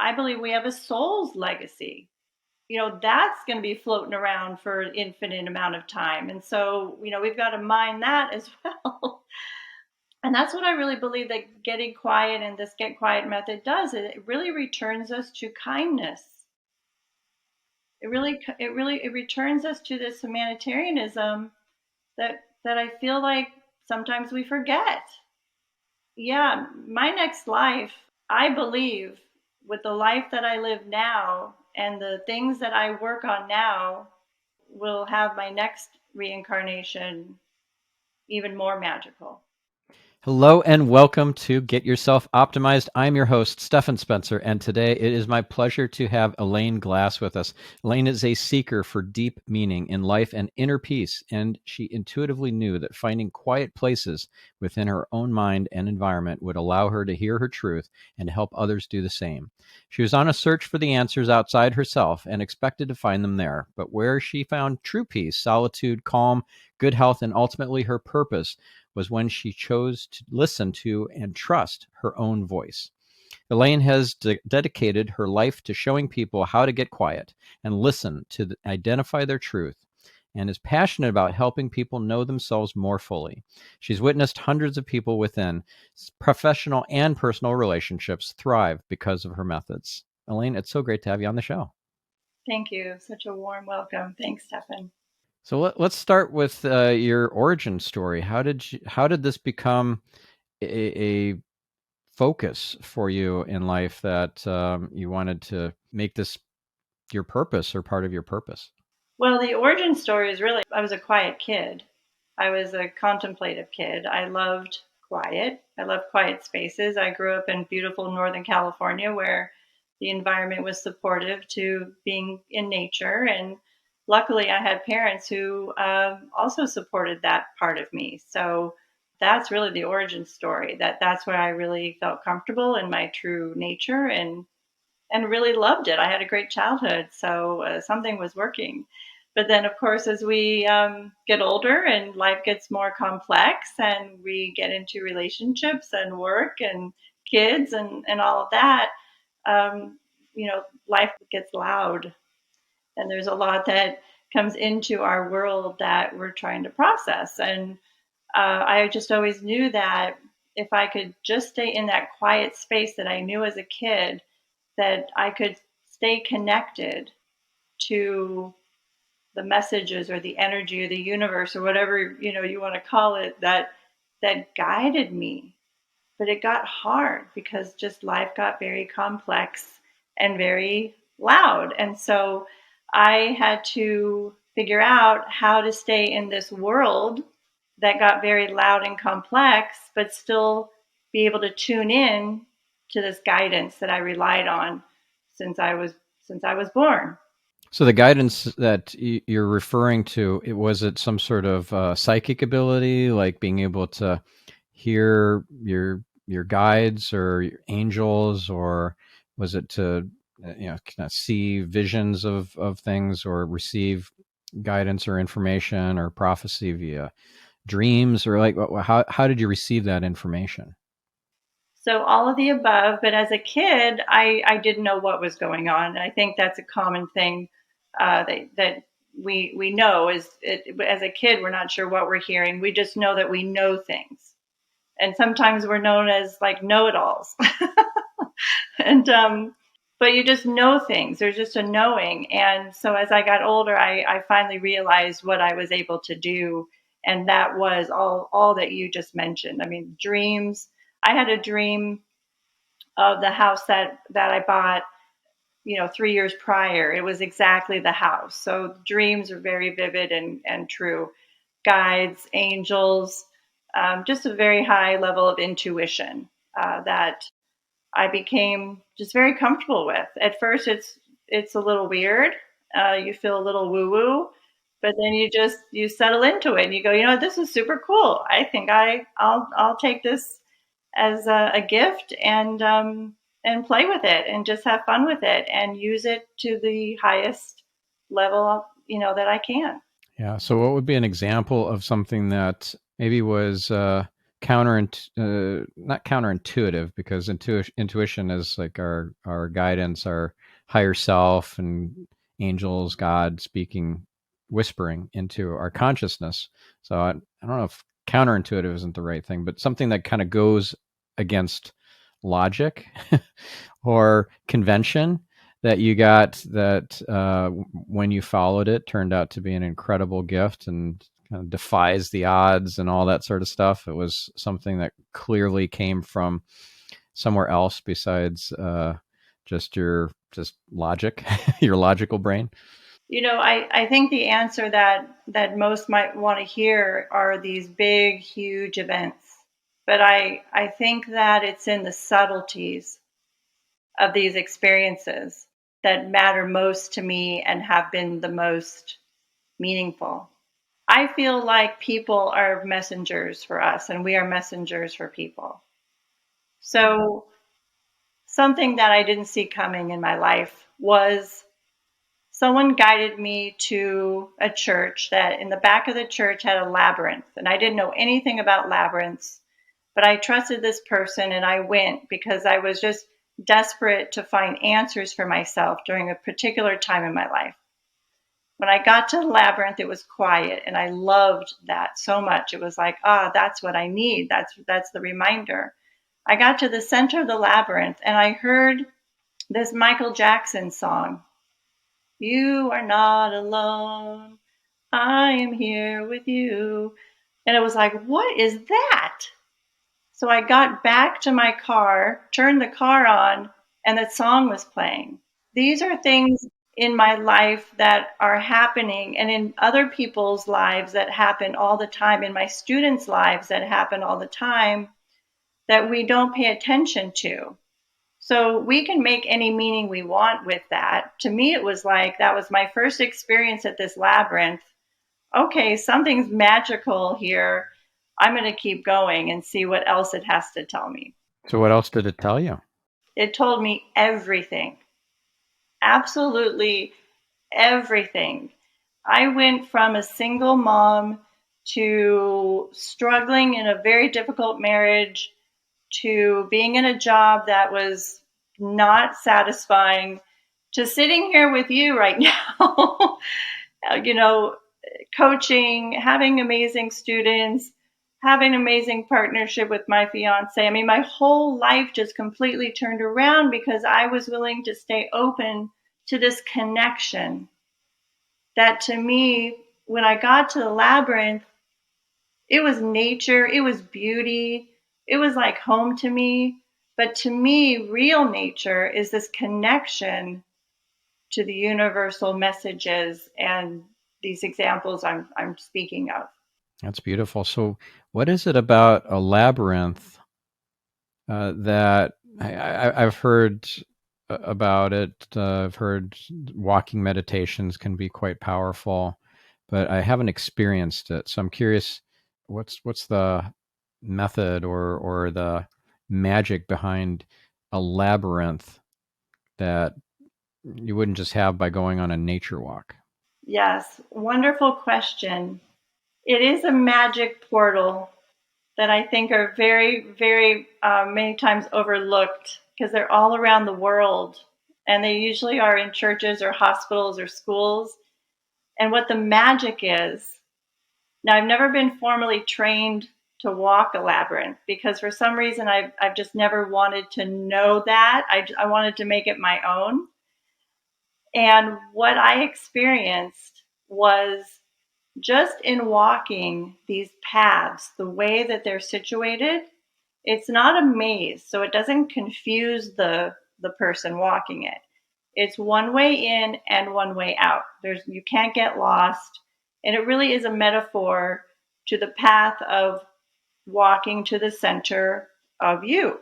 I believe we have a soul's legacy. That's going to be floating around for an infinite amount of time. And so, we've got to mind that as well. And that's what I really believe that getting quiet and this get quiet method does. It really returns us to kindness. It returns us to this humanitarianism that I feel like sometimes we forget. Yeah, my next life, I believe, with the life that I live now and the things that I work on now, will have my next reincarnation even more magical. Hello and welcome to Get Yourself Optimized. I'm your host, Stephan Spencer, and today it is my pleasure to have Elaine Glass with us. Elaine is a seeker for deep meaning in life and inner peace, and she intuitively knew that finding quiet places within her own mind and environment would allow her to hear her truth and help others do the same. She was on a search for the answers outside herself and expected to find them there, but where she found true peace, solitude, calm, good health, and ultimately her purpose was when she chose to listen to and trust her own voice. Elaine has dedicated her life to showing people how to get quiet and listen to identify their truth, and is passionate about helping people know themselves more fully. She's witnessed hundreds of people within professional and personal relationships thrive because of her methods. Elaine, it's so great to have you on the show. Thank you. Such a warm welcome. Thanks, Stephan. So let's start with your origin story. How did this become a focus for you in life that you wanted to make this your purpose or part of your purpose? Well, the origin story is really, I was a quiet kid. I was a contemplative kid. I loved quiet. I loved quiet spaces. I grew up in beautiful Northern California where the environment was supportive to being in nature. And luckily, I had parents who also supported that part of me. So that's really the origin story. That's where I really felt comfortable in my true nature and really loved it. I had a great childhood, so something was working. But then, of course, as we get older and life gets more complex and we get into relationships and work and kids and all of that, life gets loud. And there's a lot that comes into our world that we're trying to process. And I just always knew that if I could just stay in that quiet space that I knew as a kid, that I could stay connected to the messages or the energy or the universe or whatever you want to call it, that guided me. But it got hard because just life got very complex and very loud. And so I had to figure out how to stay in this world that got very loud and complex, but still be able to tune in to this guidance that I relied on since I was born. So the guidance that you're referring to, was it some sort of psychic ability, like being able to hear your guides or your angels, or was it to kind of see visions of things or receive guidance or information or prophecy via dreams, or like how did you receive that information? So all of the above, but as a kid, I didn't know what was going on. And I think that's a common thing that we know is as a kid, we're not sure what we're hearing. We just know that we know things. And sometimes we're known as like know-it-alls. and But you just know things. There's just a knowing. And so as I got older, I finally realized what I was able to do. And that was all that you just mentioned. I mean, dreams. I had a dream of the house that I bought, 3 years prior. It was exactly the house. So dreams are very vivid and true. Guides, angels, just a very high level of intuition that I became just very comfortable with. At first, it's a little weird. You feel a little woo woo, but then you settle into it and you go, this is super cool. I think I'll take this as a gift and play with it and just have fun with it and use it to the highest level, that I can. Yeah. So what would be an example of something that maybe was not counterintuitive, because intuition is like our guidance, our higher self, and angels, God speaking, whispering into our consciousness. So I don't know if counterintuitive isn't the right thing, but something that kind of goes against logic or convention, that you got, that when you followed it, turned out to be an incredible gift and kind of defies the odds and all that sort of stuff. It was something that clearly came from somewhere else besides just logic, your logical brain. I think the answer that most might want to hear are these big, huge events. But I think that it's in the subtleties of these experiences that matter most to me and have been the most meaningful. I feel like people are messengers for us, and we are messengers for people. So, something that I didn't see coming in my life was someone guided me to a church that in the back of the church had a labyrinth. And I didn't know anything about labyrinths, but I trusted this person and I went because I was just desperate to find answers for myself during a particular time in my life. When I got to the labyrinth, it was quiet, and I loved that so much. It was like, that's what I need. That's the reminder. I got to the center of the labyrinth, and I heard this Michael Jackson song. You are not alone. I am here with you. And it was like, what is that? So I got back to my car, turned the car on, and that song was playing. These are things in my life that are happening, and in other people's lives that happen all the time, in my students' lives that happen all the time, that we don't pay attention to. So we can make any meaning we want with that. To me, it was like that was my first experience at this labyrinth. Okay, something's magical here. I'm going to keep going and see what else it has to tell me. So what else did it tell you? It told me everything. Absolutely everything. I went from a single mom to struggling in a very difficult marriage to being in a job that was not satisfying to sitting here with you right now, coaching, having amazing students, having amazing partnership with my fiance. I mean, my whole life just completely turned around because I was willing to stay open to this connection that, to me, when I got to the labyrinth, it was nature, it was beauty, it was like home to me. But to me, real nature is this connection to the universal messages and these examples I'm speaking of. That's beautiful. So what is it about a labyrinth that I've heard about it? I've heard walking meditations can be quite powerful, but I haven't experienced it. So I'm curious, what's the method or the magic behind a labyrinth that you wouldn't just have by going on a nature walk? Yes, wonderful question. It is a magic portal that I think are very, very many times overlooked because they're all around the world, and they usually are in churches or hospitals or schools. And what the magic is, now I've never been formally trained to walk a labyrinth because for some reason I've just never wanted to know that. I wanted to make it my own. And what I experienced was just in walking these paths, the way that they're situated, it's not a maze, so it doesn't confuse the person walking it. It's one way in and one way out. You can't get lost, and it really is a metaphor to the path of walking to the center of you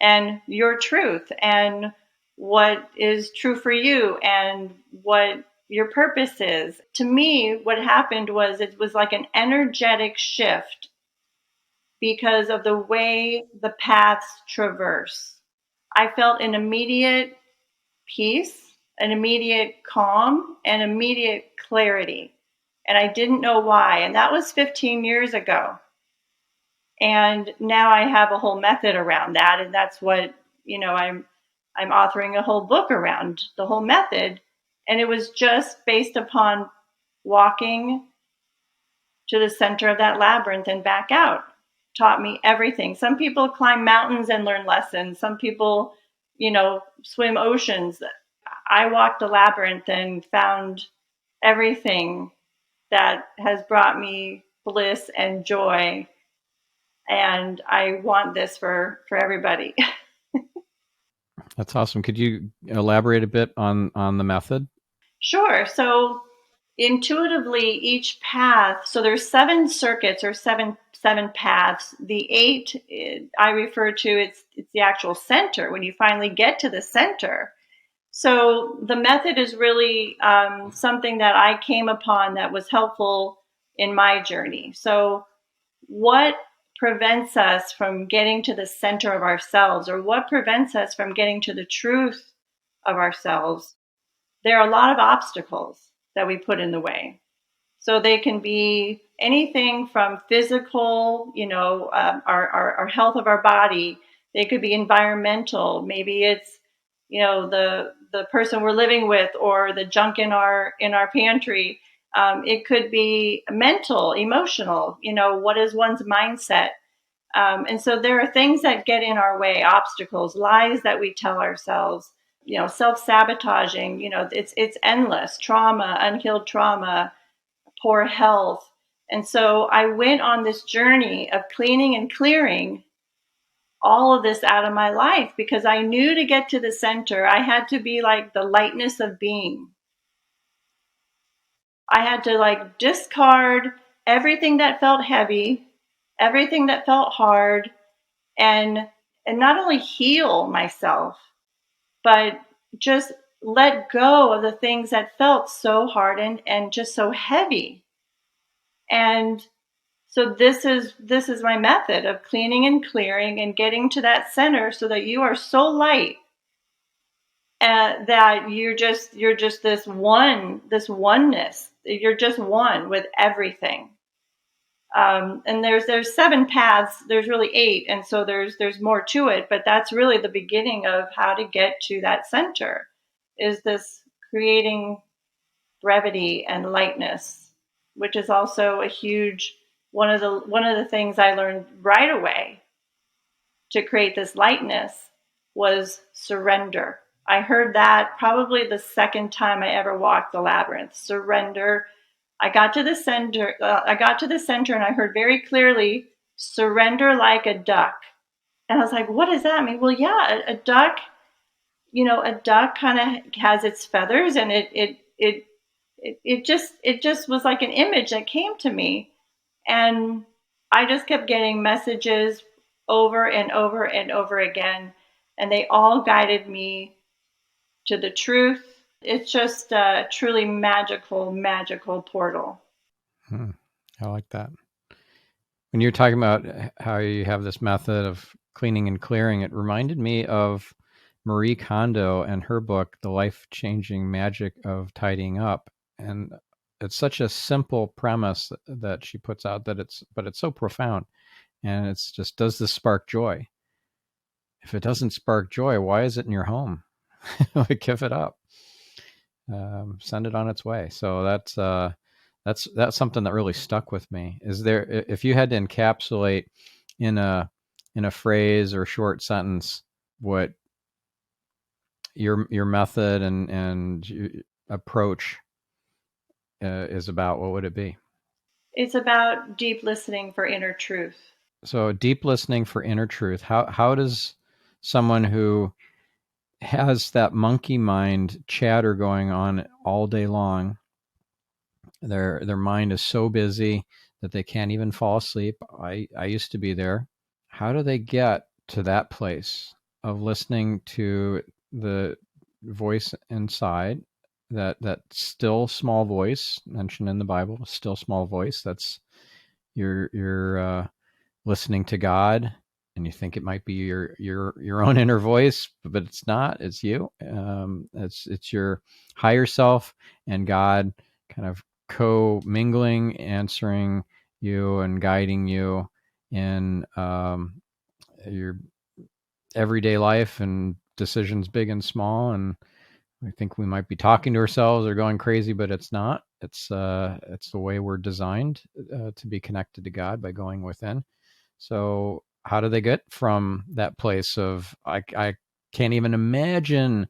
and your truth and what is true for you and what your purpose is. To me, what happened was it was like an energetic shift because of the way the paths traverse. I felt an immediate peace, an immediate calm, and immediate clarity. And I didn't know why. And that was 15 years ago. And now I have a whole method around that, and that's what, I'm authoring a whole book around the whole method. And it was just based upon walking to the center of that labyrinth and back out. Taught me everything. Some people climb mountains and learn lessons. Some people, swim oceans. I walked the labyrinth and found everything that has brought me bliss and joy. And I want this for everybody. That's awesome. Could you elaborate a bit on the method? Sure. So intuitively, each path, so there's 7 circuits, or seven paths. The 8 I refer to, it's the actual center, when you finally get to the center. So the method is really something that I came upon that was helpful in my journey. So what prevents us from getting to the center of ourselves, or what prevents us from getting to the truth of ourselves? There are a lot of obstacles that we put in the way. So they can be anything from physical, our health of our body. They could be environmental. Maybe it's, the person we're living with, or the junk in our pantry. It could be mental, emotional. What is one's mindset? And so there are things that get in our way, obstacles, lies that we tell ourselves, self-sabotaging. It's endless. Trauma, unhealed trauma, poor health. And so I went on this journey of cleaning and clearing all of this out of my life, because I knew to get to the center, I had to be like the lightness of being. I had to discard everything that felt heavy, everything that felt hard, and not only heal myself, but just let go of the things that felt so hard and just so heavy. And so this is my method of cleaning and clearing and getting to that center, so that you are so light, that you're just this oneness. You're just one with everything. And there's 7 paths. There's really 8, and so there's more to it. But that's really the beginning of how to get to that center. Is this creating brevity and lightness, which is also a huge one of the things I learned right away to create this lightness was surrender. I heard that probably the second time I ever walked the labyrinth. Surrender. I got to the center. And I heard very clearly, surrender like a duck. And I was like, what does that mean? Well, yeah, a duck. A duck kind of has its feathers, and it just was like an image that came to me. And I just kept getting messages over and over and over again, and they all guided me to the truth. It's just a truly magical portal. I like that. When you're talking about how you have this method of cleaning and clearing, it reminded me of Marie Kondo and her book, The Life-Changing Magic of Tidying Up. And it's such a simple premise that she puts out, but it's so profound. And it's just, does this spark joy? If it doesn't spark joy, why is it in your home? Give it up. Send it on its way. So that's something that really stuck with me. Is there, if you had to encapsulate in a phrase or short sentence what your method and approach is about, what would it be? It's about deep listening for inner truth. So deep listening for inner truth. How does someone who has that monkey mind chatter going on all day long, their mind is so busy that they can't even fall asleep? I used to be there. How do they get to that place of listening to the voice inside, that still small voice mentioned in the Bible, still small voice? That's you're listening to God, and you think it might be your own inner voice, but it's not. It's you. It's your higher self and God kind of co-mingling, answering you and guiding you in your everyday life and decisions big and small. And I think we might be talking to ourselves or going crazy, but it's not. It's the way we're designed to be connected to God, by going within. So how do they get from that place of I can't even imagine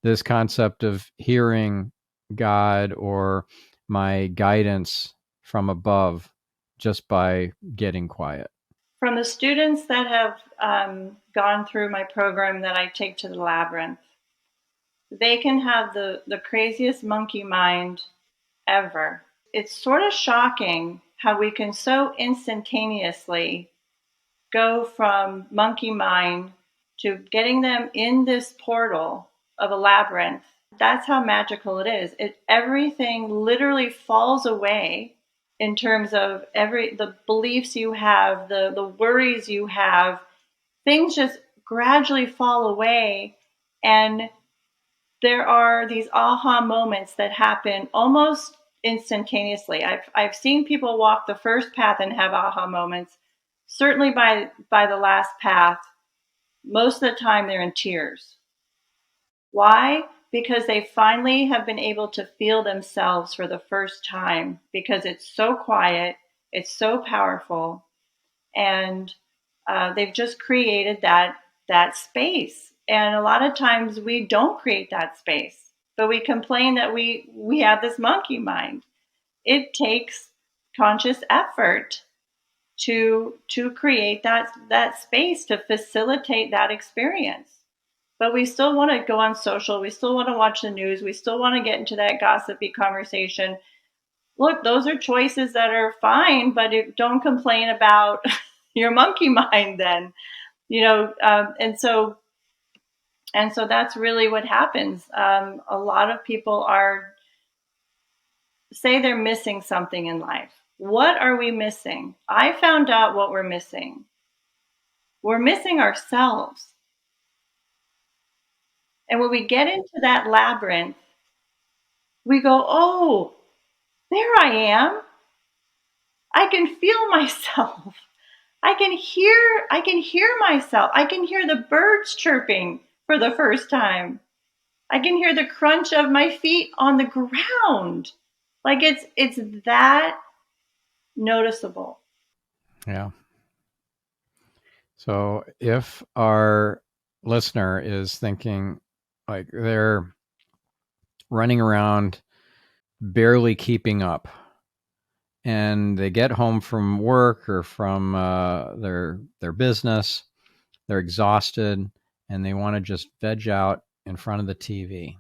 this concept of hearing God or my guidance from above just by getting quiet? From the students that have gone through my program that I take to the Labyrinth, they can have the craziest monkey mind ever. It's sort of shocking how we can so instantaneously go from monkey mind to getting them in this portal of a labyrinth. That's how magical it is. Everything literally falls away in terms of the beliefs you have, the worries you have. Things just gradually fall away, and there are these aha moments that happen almost instantaneously. I've seen people walk the first path and have aha moments. Certainly by the last path, most of the time they're in tears. Why? Because they finally have been able to feel themselves for the first time, because it's so quiet, it's so powerful, and they've just created that space. And a lot of times we don't create that space, but we complain that we have this monkey mind. It takes conscious effort to create that space to facilitate that experience. But we still want to go on social. We still want to watch the news. We still want to get into that gossipy conversation. Look, those are choices that are fine, but don't complain about your monkey mind then, and so that's really what happens. A lot of people say they're missing something in life. What are we missing? I found out what we're missing. We're missing ourselves. And when we get into that labyrinth, we go, oh, there I am. I can feel myself. I can hear myself. I can hear the birds chirping for the first time. I can hear the crunch of my feet on the ground. Like it's that noticeable. Yeah. So if our listener is thinking like they're running around barely keeping up, and they get home from work or from their business, they're exhausted, and they want to just veg out in front of the TV,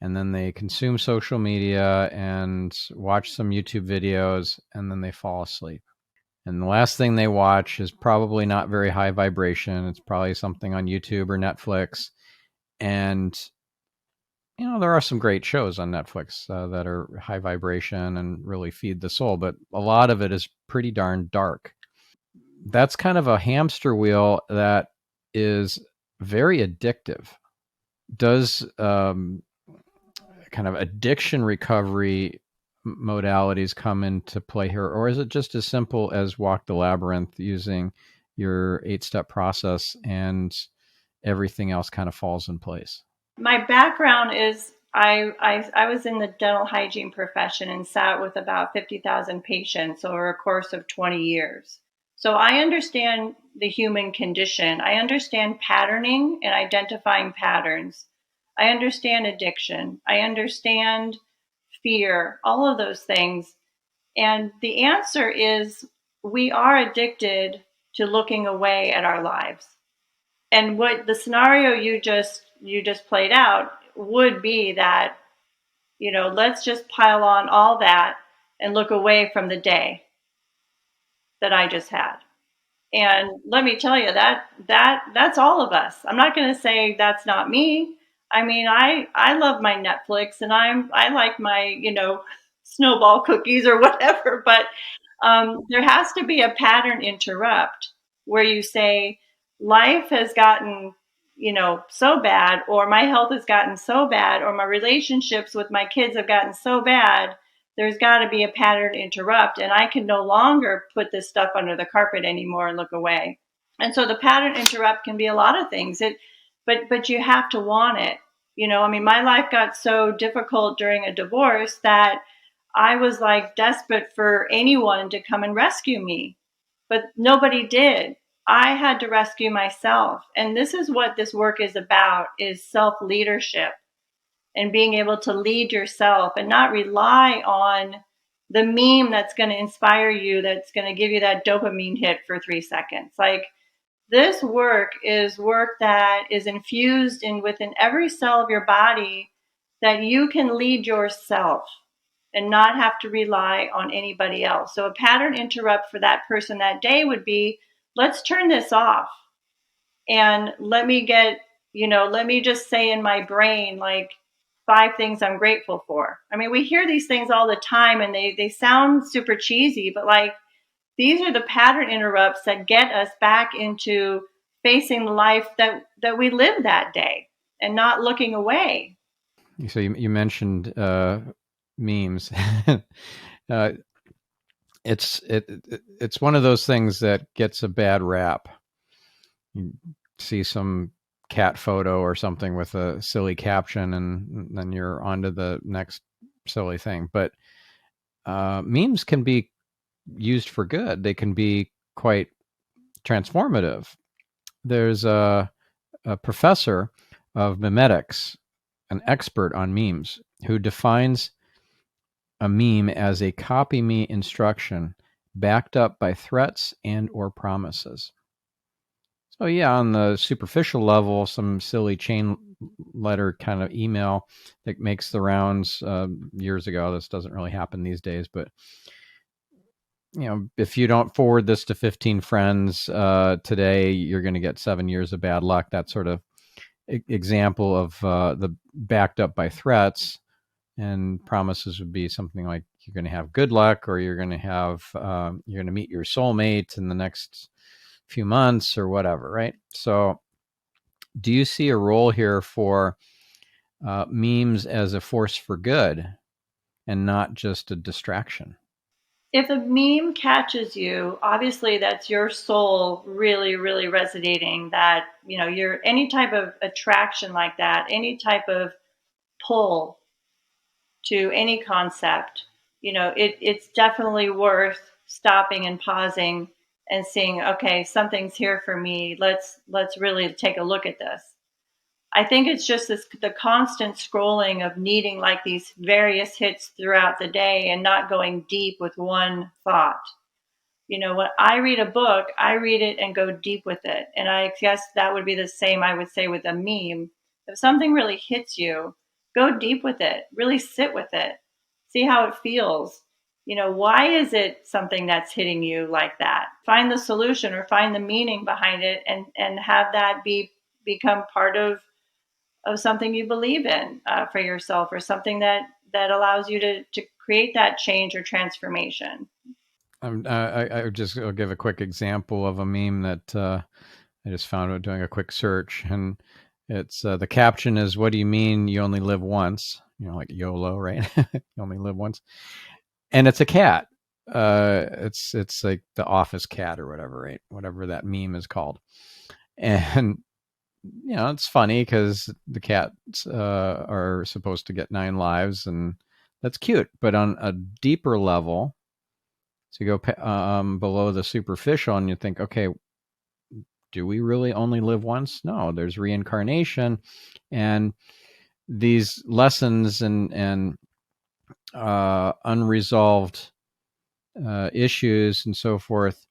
and then they consume social media and watch some YouTube videos, and then they fall asleep. And the last thing they watch is probably not very high vibration. It's probably something on YouTube or Netflix. And, there are some great shows on Netflix that are high vibration and really feed the soul, but a lot of it is pretty darn dark. That's kind of a hamster wheel that is very addictive. Does kind of addiction recovery modalities come into play here, or is it just as simple as walk the labyrinth using your 8-step process and everything else kind of falls in place? My background is I was in the dental hygiene profession and sat with about 50,000 patients over a course of 20 years. So I understand the human condition. I understand patterning and identifying patterns. I understand addiction. I understand fear, all of those things. And the answer is we are addicted to looking away at our lives. And what the scenario you just played out would be that, let's just pile on all that and look away from the day that I just had. And let me tell you that's all of us. I'm not going to say that's not me. I mean, I love my Netflix and I like my, snowball cookies or whatever, but there has to be a pattern interrupt where you say life has gotten, so bad, or my health has gotten so bad, or my relationships with my kids have gotten so bad there's got to be a pattern interrupt, and I can no longer put this stuff under the carpet anymore and look away. And so the pattern interrupt can be a lot of things. But you have to want it. I mean, my life got so difficult during a divorce that I was like desperate for anyone to come and rescue me, but nobody did. I had to rescue myself. And this is what this work is about, is self-leadership and being able to lead yourself and not rely on the meme that's going to inspire you, that's going to give you that dopamine hit for 3 seconds. Like, this work is work that is infused in within every cell of your body, that you can lead yourself and not have to rely on anybody else. So a pattern interrupt for that person that day would be, let's turn this off and let me just say in my brain, like, 5 things I'm grateful for. I mean, we hear these things all the time and they sound super cheesy, but like, these are the pattern interrupts that get us back into facing the life that we live that day and not looking away. So you mentioned memes. It's one of those things that gets a bad rap. You see some cat photo or something with a silly caption, and then you're on to the next silly thing. But memes can be used for good. They can be quite transformative. There's a professor of memetics, an expert on memes, who defines a meme as a copy me instruction backed up by threats and or promises. So yeah, on the superficial level, some silly chain letter kind of email that makes the rounds years ago. This doesn't really happen these days, but if you don't forward this to 15 friends today, you're going to get 7 years of bad luck. That sort of example of the backed up by threats, and promises would be something like you're going to have good luck, or you're going to meet your soulmate in the next few months or whatever, right? So do you see a role here for memes as a force for good and not just a distraction? If a meme catches you, obviously that's your soul really, really resonating, that, you're any type of attraction like that, any type of pull to any concept, it's definitely worth stopping and pausing and seeing, okay, something's here for me. Let's really take a look at this. I think it's just the constant scrolling of needing like these various hits throughout the day and not going deep with one thought. When I read a book, I read it and go deep with it. And I guess that would be the same, I would say, with a meme. If something really hits you, go deep with it, really sit with it, see how it feels. Why is it something that's hitting you like that? Find the solution or find the meaning behind it, and have that become part of something you believe in for yourself, or something that allows you to create that change or transformation. I'll give a quick example of a meme that I just found out doing a quick search, and it's the caption is, "What do you mean you only live once?" Like YOLO, right? You only live once, and it's a cat. It's like the office cat or whatever, right? Whatever that meme is called, and it's funny because the cats are supposed to get 9 lives, and that's cute. But on a deeper level, so you go below the superficial, and you think, okay, do we really only live once? No, there's reincarnation, and these lessons and unresolved issues and so forth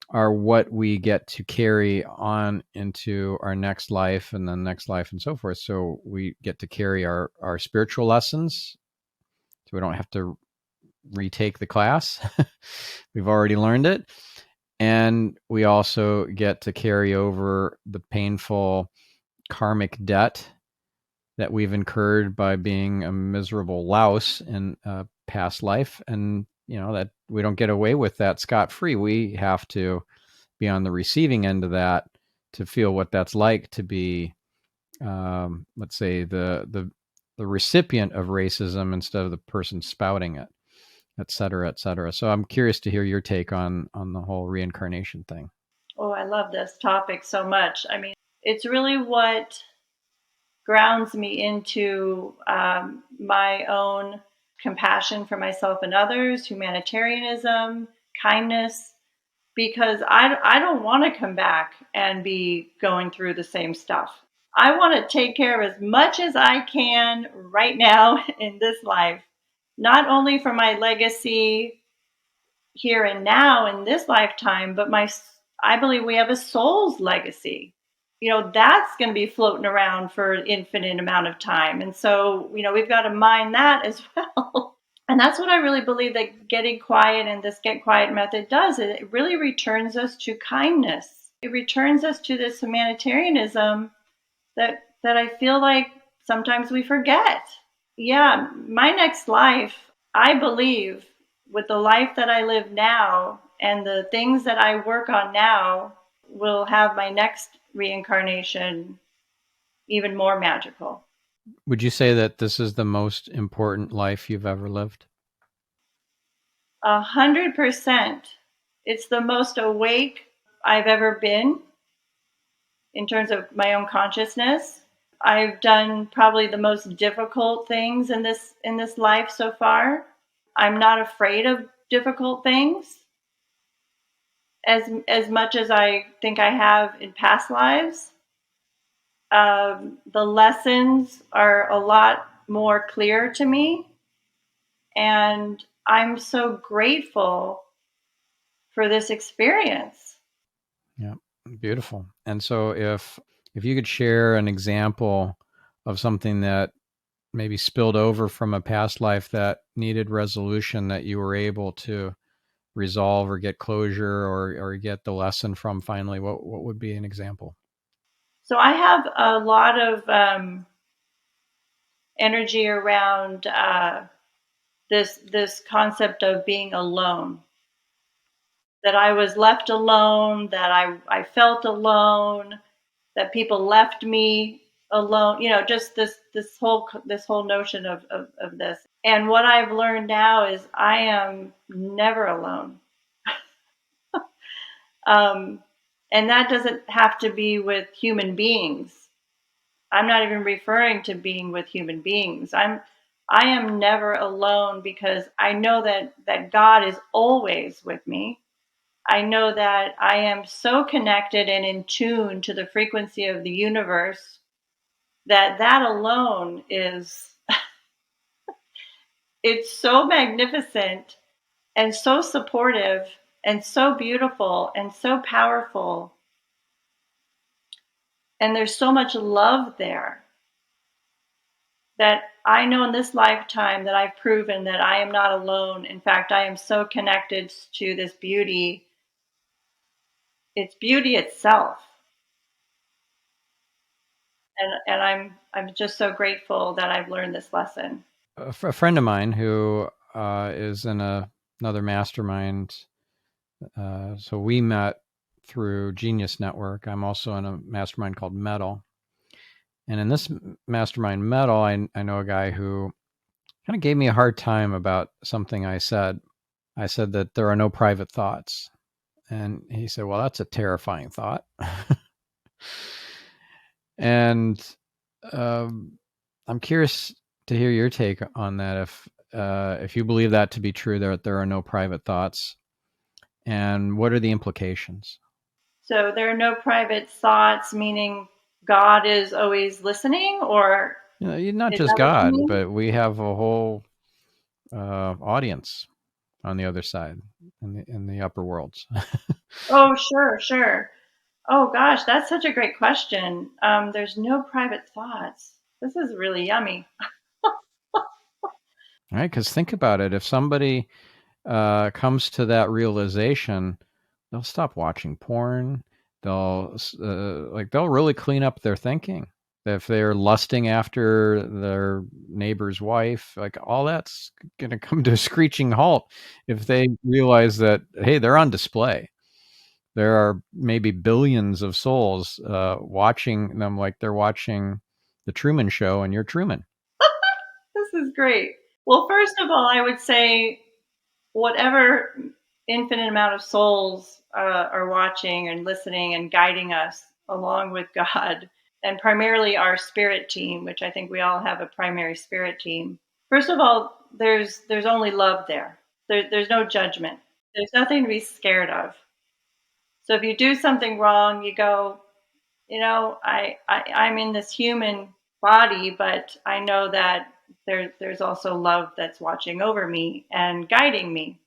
are what we get to carry on into our next life and then next life and so forth. So we get to carry our spiritual lessons, so we don't have to retake the class. We've already learned it. And we also get to carry over the painful karmic debt that we've incurred by being a miserable louse in a past life. And, that we don't get away with that scot-free. We have to be on the receiving end of that to feel what that's like to be, let's say, the recipient of racism instead of the person spouting it. et cetera, et cetera. So I'm curious to hear your take on the whole reincarnation thing. Oh, I love this topic so much. I mean, it's really what grounds me into my own compassion for myself and others, humanitarianism, kindness, because I don't want to come back and be going through the same stuff. I want to take care of as much as I can right now in this life, not only for my legacy here and now in this lifetime, but I believe we have a soul's legacy. You know, that's going to be floating around for an infinite amount of time. And so, you know, we've got to mind that as well. And that's what I really believe that getting quiet and this get quiet method does. It really returns us to kindness. It returns us to this humanitarianism that I feel like sometimes we forget. Yeah, my next life, I believe, with the life that I live now and the things that I work on now, will have my next reincarnation even more magical. Would you say that this is the most important life you've ever lived? 100%. It's the most awake I've ever been in terms of my own consciousness. I've done probably the most difficult things in this life so far. I'm not afraid of difficult things as much as I think I have in past lives. The lessons are a lot more clear to me, and I'm so grateful for this experience. Yeah, beautiful. And so if you could share an example of something that maybe spilled over from a past life that needed resolution that you were able to resolve or get closure or get the lesson from finally, what would be an example? So I have a lot of energy around this concept of being alone. That I was left alone, that I felt alone, that people left me alone. You know, just this whole notion of this. And what I've learned now is I am never alone. And that doesn't have to be with human beings. I'm not even referring to being with human beings. I am never alone because I know that God is always with me. I know that I am so connected and in tune to the frequency of the universe that alone is it's so magnificent and so supportive and so beautiful and so powerful. And there's so much love there that I know in this lifetime that I've proven that I am not alone. In fact, I am so connected to this beauty. It's beauty itself. And I'm just so grateful that I've learned this lesson. A friend of mine who is in another mastermind. So we met through Genius Network. I'm also in a mastermind called Metal. And in this mastermind Metal, I know a guy who kind of gave me a hard time about something I said. I said that there are no private thoughts. And he said, well, that's a terrifying thought. And I'm curious to hear your take on that. If you believe that to be true, that there are no private thoughts, and what are the implications? So there are no private thoughts, meaning God is always listening, or You know, not is just that what you God, mean? but we have a whole audience on the other side, in the upper worlds. Oh, sure, sure. Oh gosh, that's such a great question. There's no private thoughts. This is really yummy. All right, because think about it. If somebody comes to that realization, they'll stop watching porn. They'll really clean up their thinking. If they're lusting after their neighbor's wife, like all that's going to come to a screeching halt if they realize that, hey, they're on display. There are maybe billions of souls watching them like they're watching the Truman Show, and you're Truman. This is great. Well, first of all, I would say whatever infinite amount of souls are watching and listening and guiding us along with God, and primarily our spirit team, which I think we all have a primary spirit team. First of all, there's only love there. There's no judgment. There's nothing to be scared of. So if you do something wrong, you go, I'm in this human body, but I know that there's also love that's watching over me and guiding me.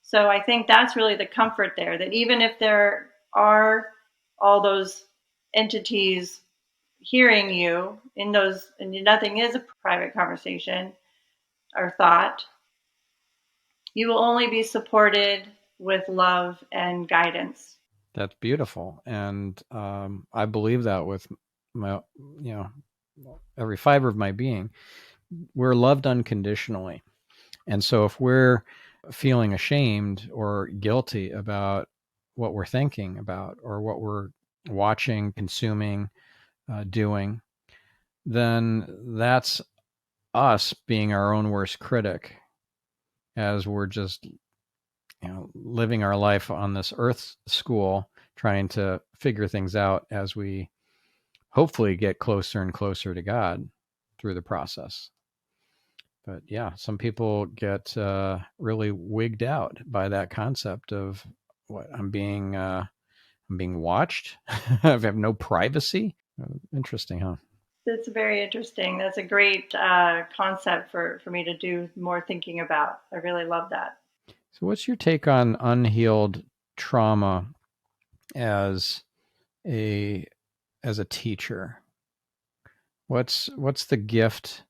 So I think that's really the comfort there, that even if there are all those entities hearing you in those, and nothing is a private conversation or thought, you will only be supported with love and guidance. That's beautiful. And I believe that with my, every fiber of my being. We're loved unconditionally. And so if we're feeling ashamed or guilty about what we're thinking about or what we're watching, consuming, doing, then that's us being our own worst critic, as we're just living our life on this earth school, trying to figure things out as we hopefully get closer and closer to God through the process. But yeah, some people get really wigged out by that concept of what I'm being watched. I have no privacy. Interesting, huh? That's very interesting. That's a great concept for me to do more thinking about. I really love that. So what's your take on unhealed trauma as a teacher? What's the gift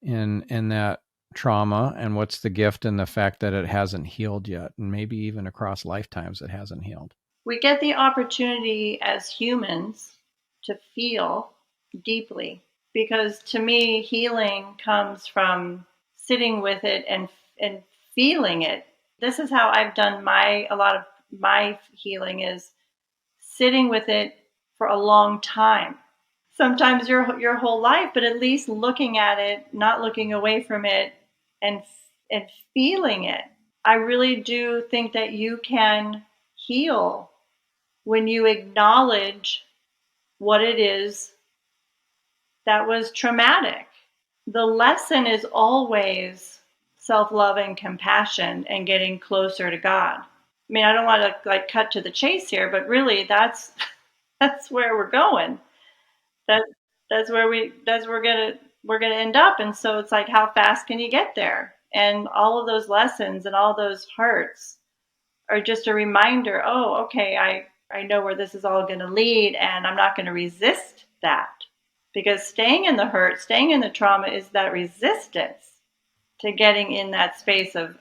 in that trauma, and what's the gift in the fact that it hasn't healed yet, and maybe even across lifetimes it hasn't healed? We get the opportunity as humans to feel deeply, because to me healing comes from sitting with it and feeling it. This is how I've done a lot of my healing, is sitting with it for a long time. Sometimes your whole life, but at least looking at it, not looking away from it, and feeling it. I really do think that you can heal when you acknowledge what it is that was traumatic. The lesson is always self-love and compassion and getting closer to God. I mean, I don't want to cut to the chase here, but really that's where we're going. That's where we're gonna end up. And so it's like, how fast can you get there? And all of those lessons and all those hurts are just a reminder. Oh, okay, I know where this is all going to lead, and I'm not going to resist that, because staying in the hurt, staying in the trauma, is that resistance to getting in that space of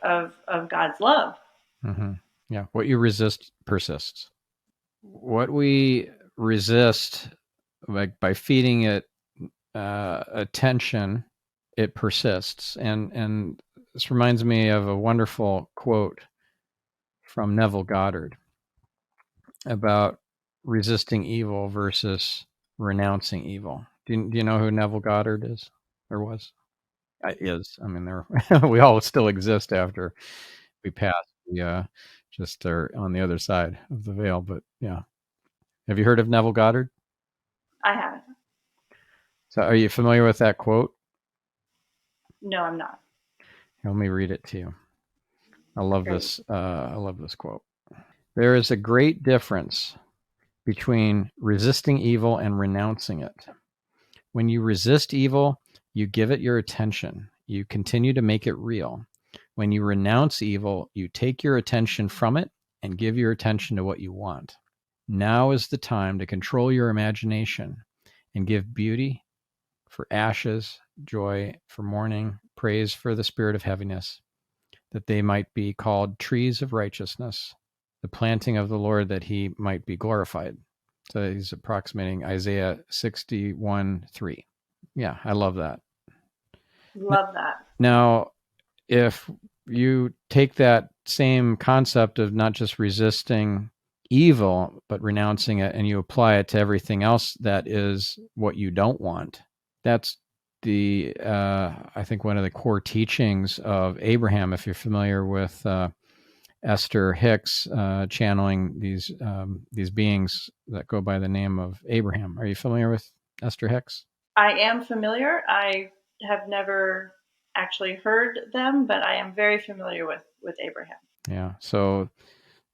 God's love. Mm-hmm. Yeah, what you resist persists. What we resist, like by feeding it attention, it persists. And this reminds me of a wonderful quote from Neville Goddard about resisting evil versus renouncing evil. Do you know who Neville Goddard is or was? Is. I mean, we all still exist after we pass. We just are on the other side of the veil. But yeah, have you heard of Neville Goddard? I haven't. So, are you familiar with that quote? No, I'm not. Let me read it to you. I love this. I love this quote. There is a great difference between resisting evil and renouncing it. When you resist evil, you give it your attention. You continue to make it real. When you renounce evil, you take your attention from it and give your attention to what you want. Now is the time to control your imagination and give beauty for ashes, joy for mourning, praise for the spirit of heaviness, that they might be called trees of righteousness, the planting of the Lord, that he might be glorified. So he's approximating Isaiah 61:3. Yeah, I love that. Love that. Now, if you take that same concept of not just resisting evil, but renouncing it, and you apply it to everything else that is what you don't want, that's I think one of the core teachings of Abraham, if you're familiar with Esther Hicks channeling these beings that go by the name of Abraham. Are you familiar with Esther Hicks? I am familiar. I have never actually heard them, but I am very familiar with Abraham. Yeah. So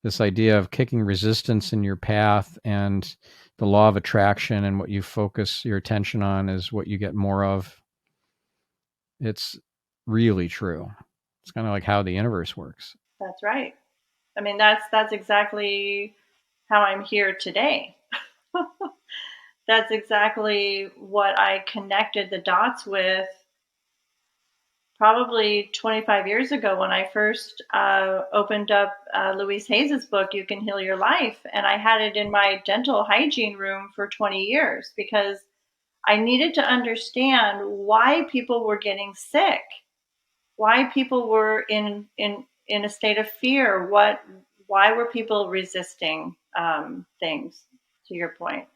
this idea of kicking resistance in your path and the law of attraction and what you focus your attention on is what you get more of. It's really true. It's kind of like how the universe works. That's right. I mean, that's exactly how I'm here today. That's exactly what I connected the dots with probably 25 years ago when I first opened up Louise Hayes's book, You Can Heal Your Life. And I had it in my dental hygiene room for 20 years because I needed to understand why people were getting sick, why people were in a state of fear, why were people resisting things, to your point.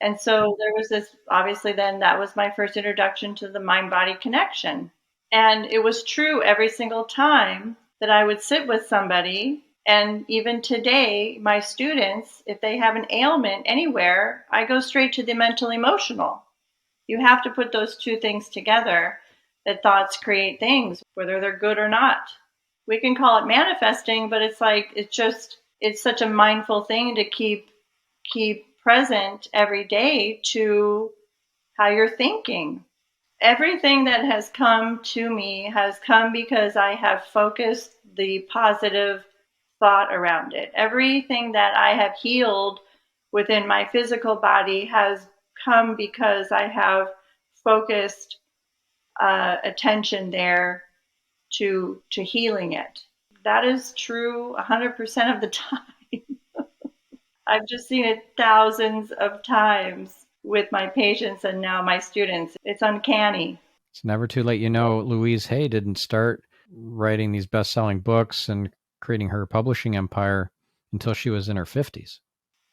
And so there was this, obviously, then that was my first introduction to the mind body connection. And it was true every single time that I would sit with somebody. And even today, my students, if they have an ailment anywhere, I go straight to the mental emotional. You have to put those two things together, that thoughts create things, whether they're good or not. We can call it manifesting, but it's like, it's such a mindful thing to keep present every day to how you're thinking. Everything that has come to me has come because I have focused the positive thought around it. Everything that I have healed within my physical body has come because I have focused attention there to healing it. That is true 100% of the time. I've just seen it thousands of times with my patients and now my students. It's uncanny. It's never too late. You know, Louise Hay didn't start writing these best-selling books and creating her publishing empire until she was in her 50s.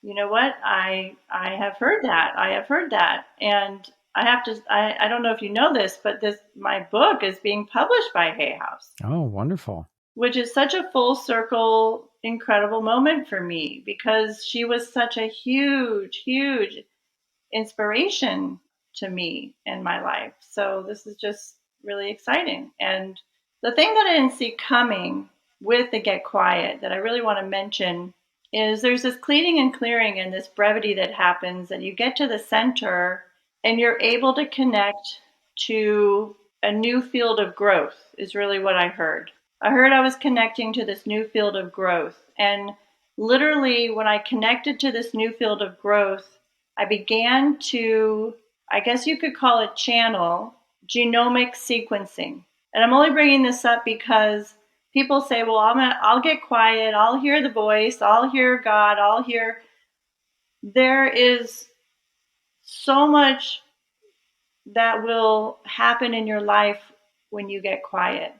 You know what? I have heard that. I have heard that. And I don't know if you know this, but my book is being published by Hay House. Oh, wonderful. Which is such a full circle, incredible moment for me because she was such a huge, huge inspiration to me in my life. So this is just really exciting. And the thing that I didn't see coming with the Get Quiet that I really want to mention is there's this cleaning and clearing and this brevity that happens, and you get to the center and you're able to connect to a new field of growth is really what I heard. I heard I was connecting to this new field of growth. And literally when I connected to this new field of growth, I began to, I guess you could call it channel, genomic sequencing. And I'm only bringing this up because people say, well, I'll get quiet. I'll hear the voice. I'll hear God. I'll hear. There is so much that will happen in your life when you get quiet.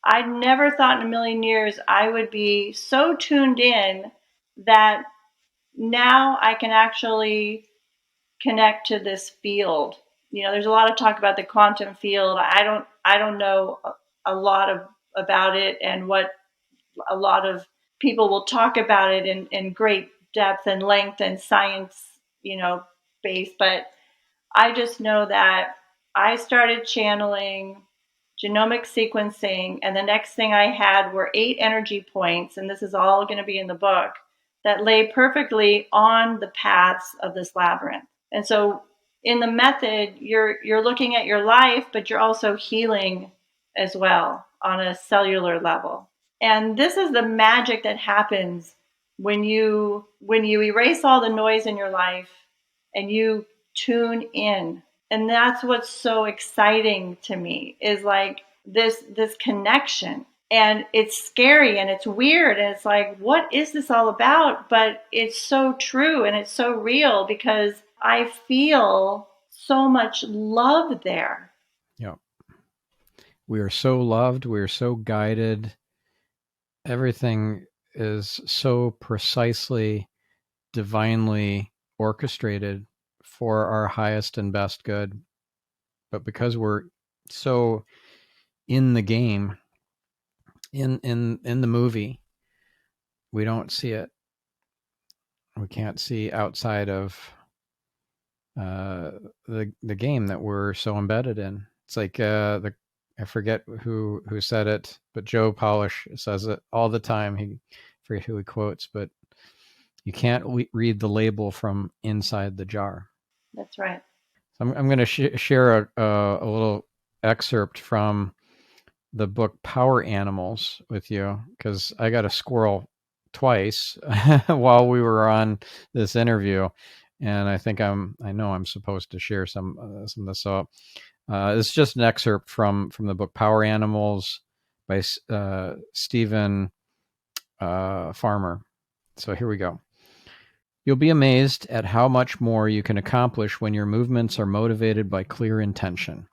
I never thought in a million years I would be so tuned in that now I can actually connect to this field. You know, there's a lot of talk about the quantum field. I don't know a lot about it and what a lot of people will talk about it in great depth and length and science, base. But I just know that I started channeling genomic sequencing, and the next thing I had were 8 energy points, and this is all going to be in the book, that lay perfectly on the paths of this labyrinth. And so in the method, you're looking at your life, but you're also healing as well on a cellular level. And this is the magic that happens when you erase all the noise in your life and you tune in. And that's what's so exciting to me is like this connection. And it's scary and it's weird and it's like, what is this all about? But it's so true and it's so real because I feel so much love there. Yeah. We are so loved. We are so guided. Everything is so precisely, divinely orchestrated for our highest and best good. but because we're so in the game, in the movie, we don't see it. We can't see outside of the game that we're so embedded in. It's like I forget who said it, but Joe Polish says it all the time. I forget who he quotes, but you can't read the label from inside the jar. That's right. So I'm going to share a little excerpt from the book Power Animals with you, because I got a squirrel twice while we were on this interview, and I know I'm supposed to share some of this. So it's just an excerpt from the book Power Animals by Stephan Farmer. So here we go. You'll be amazed at how much more you can accomplish when your movements are motivated by clear intention.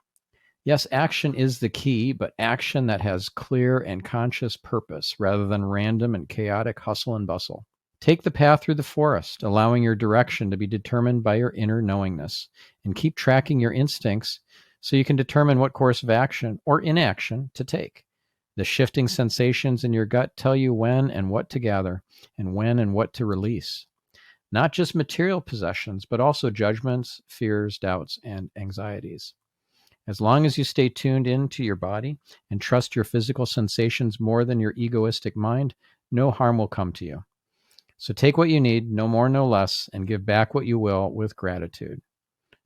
Yes, action is the key, but action that has clear and conscious purpose rather than random and chaotic hustle and bustle. Take the path through the forest, allowing your direction to be determined by your inner knowingness, and keep tracking your instincts so you can determine what course of action or inaction to take. The shifting sensations in your gut tell you when and what to gather, and when and what to release. Not just material possessions, but also judgments, fears, doubts, and anxieties. As long as you stay tuned into your body and trust your physical sensations more than your egoistic mind, no harm will come to you. So take what you need, no more, no less, and give back what you will with gratitude.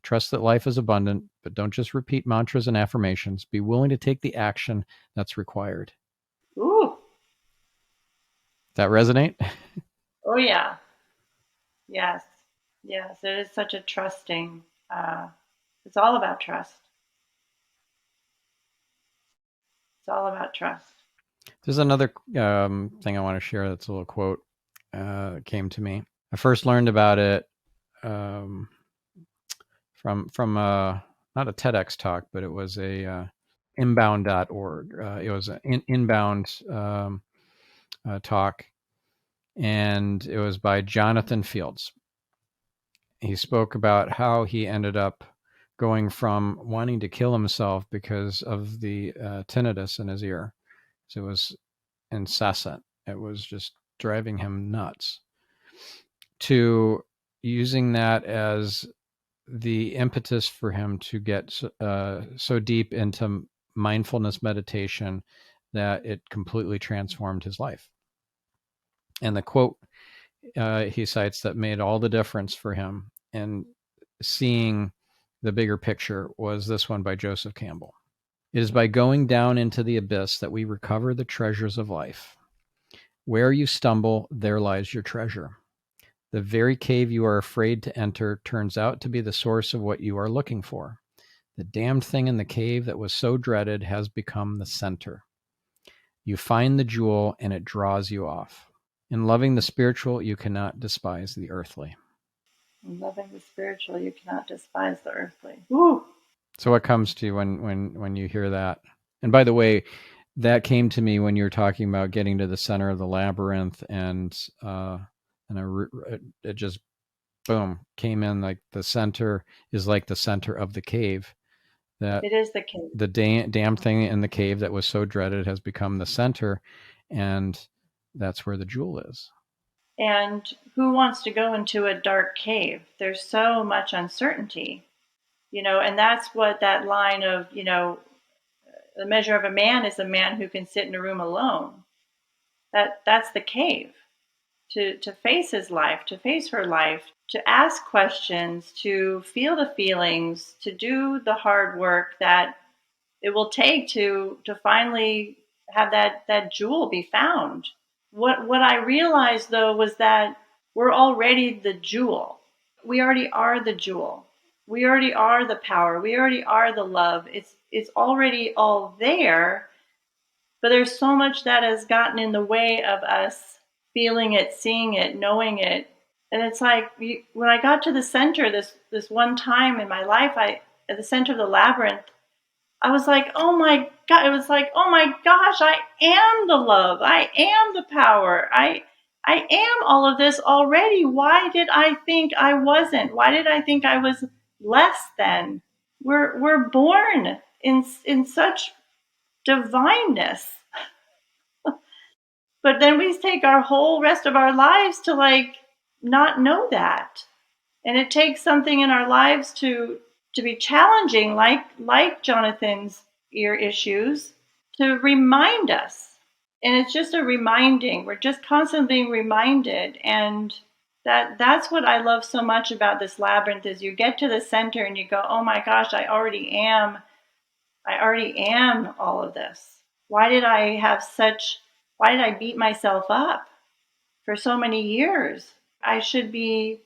Trust that life is abundant, but don't just repeat mantras and affirmations. Be willing to take the action that's required. Ooh. That resonate? Oh, yeah. Yes. Yes. It is such a trusting, it's all about trust. It's all about trust. There's another thing I want to share that's a little quote that came to me. I first learned about it from not a TEDx talk, but it was a inbound.org. It was an inbound talk, and it was by Jonathan Fields. He spoke about how he ended up going from wanting to kill himself because of the tinnitus in his ear. So it was incessant. It was just driving him nuts, to using that as the impetus for him to get so deep into mindfulness meditation that it completely transformed his life. And the quote he cites that made all the difference for him in seeing the bigger picture was this one by Joseph Campbell. It is by going down into the abyss that we recover the treasures of life. Where you stumble, there lies your treasure. The very cave you are afraid to enter turns out to be the source of what you are looking for. The damned thing in the cave that was so dreaded has become the center. You find the jewel and it draws you off. In loving the spiritual, you cannot despise the earthly. In loving the spiritual, you cannot despise the earthly. Ooh. So what comes to you when you hear that? And by the way, that came to me when you were talking about getting to the center of the labyrinth, and it just boom came in, like the center is like the center of the cave. That it is the cave. The damn thing in the cave that was so dreaded has become the center, and that's where the jewel is. And who wants to go into a dark cave? There's so much uncertainty, and that's what that line of, the measure of a man is a man who can sit in a room alone. That's the cave. To face his life, to face her life, to ask questions, to feel the feelings, to do the hard work that it will take to finally have that jewel be found. What I realized, though, was that we're already the jewel. We already are the jewel. We already are the power. We already are the love. It's already all there, but there's so much that has gotten in the way of us feeling it, seeing it, knowing it. And it's like when I got to the center this one time in my life, at the center of the labyrinth, I was like, oh my God, it was like, oh my gosh, I am the love. I am the power. I am all of this already. Why did I think I wasn't? Why did I think I was less than? We're born in such divineness, but then we take our whole rest of our lives to like not know that. And it takes something in our lives to be challenging, like Jonathan's ear issues, to remind us. And it's just a reminding. We're just constantly being reminded. And that's what I love so much about this labyrinth is you get to the center and you go, oh my gosh, I already am all of this. Why did I beat myself up for so many years? I should be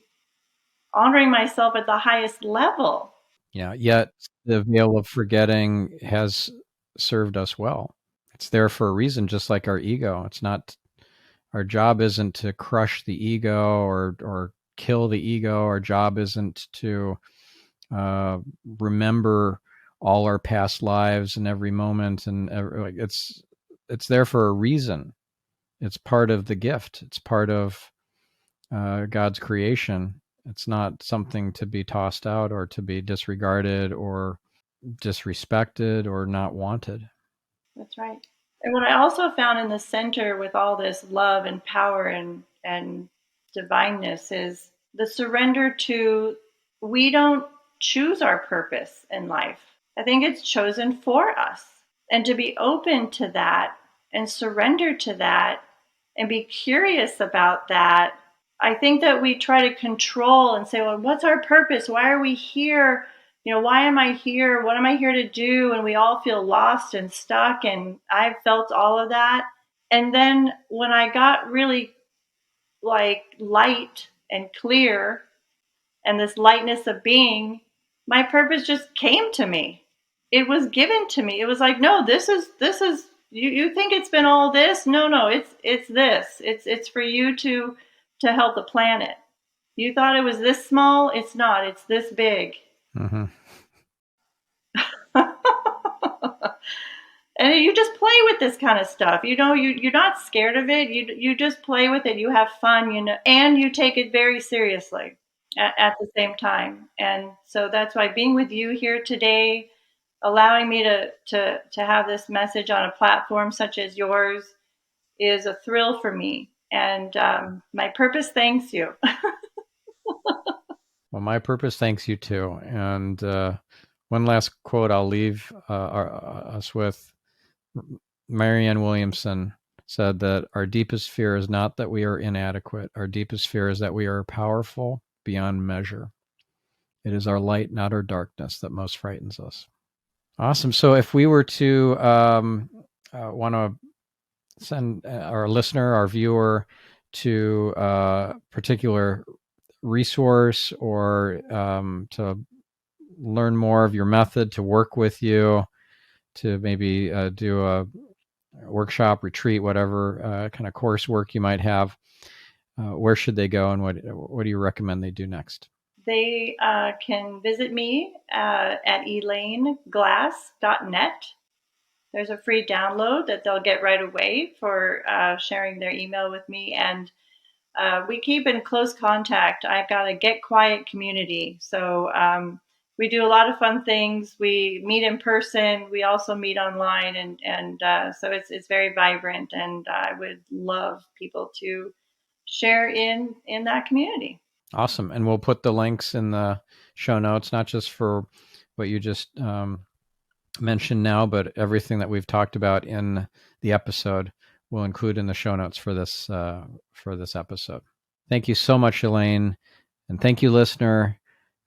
honoring myself at the highest level. Yeah, yet the veil of forgetting has served us well. It's there for a reason, just like our ego. It's not, our job isn't to crush the ego or kill the ego. Our job isn't to remember all our past lives and every moment, and it's there for a reason. It's part of the gift. It's part of God's creation. It's not something to be tossed out or to be disregarded or disrespected or not wanted. That's right. And what I also found in the center with all this love and power and divineness is the surrender to, we don't choose our purpose in life. I think it's chosen for us. And to be open to that and surrender to that and be curious about that. I think that we try to control and say, well, what's our purpose? Why are we here? Why am I here? What am I here to do? And we all feel lost and stuck. And I've felt all of that. And then when I got really like light and clear and this lightness of being, my purpose just came to me. It was given to me. It was like, no, this is you think it's been all this? No, it's this. It's for you to help the planet. You thought it was this small? It's not. It's this big. Mm-hmm. And you just play with this kind of stuff. You're not scared of it. You just play with it. You have fun, and you take it very seriously at the same time. And so that's why being with you here today, allowing me to have this message on a platform such as yours is a thrill for me. And my purpose thanks you. Well, my purpose thanks you too. And one last quote I'll leave us with. Marianne Williamson said that our deepest fear is not that we are inadequate. Our deepest fear is that we are powerful beyond measure. It is our light, not our darkness, that most frightens us. Awesome. So if we were to want to send our listener, our viewer, to a particular resource or to learn more of your method, to work with you, to maybe do a workshop, retreat, whatever kind of coursework you might have, where should they go, and what do you recommend they do next? They can visit me at elaineglass.net. There's a free download that they'll get right away for sharing their email with me. And we keep in close contact. I've got a Get Quiet community. So we do a lot of fun things. We meet in person. We also meet online. And so it's very vibrant. And I would love people to share in that community. Awesome. And we'll put the links in the show notes, not just for what you just mentioned now, but everything that we've talked about in the episode we'll include in the show notes for this episode. Thank you so much, Elaine. And thank you, listener.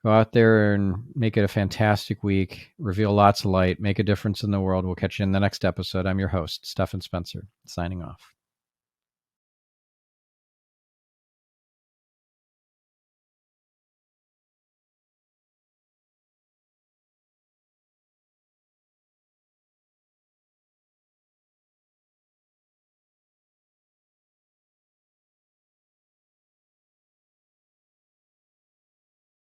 Go out there and make it a fantastic week. Reveal lots of light. Make a difference in the world. We'll catch you in the next episode. I'm your host, Stephan Spencer, signing off.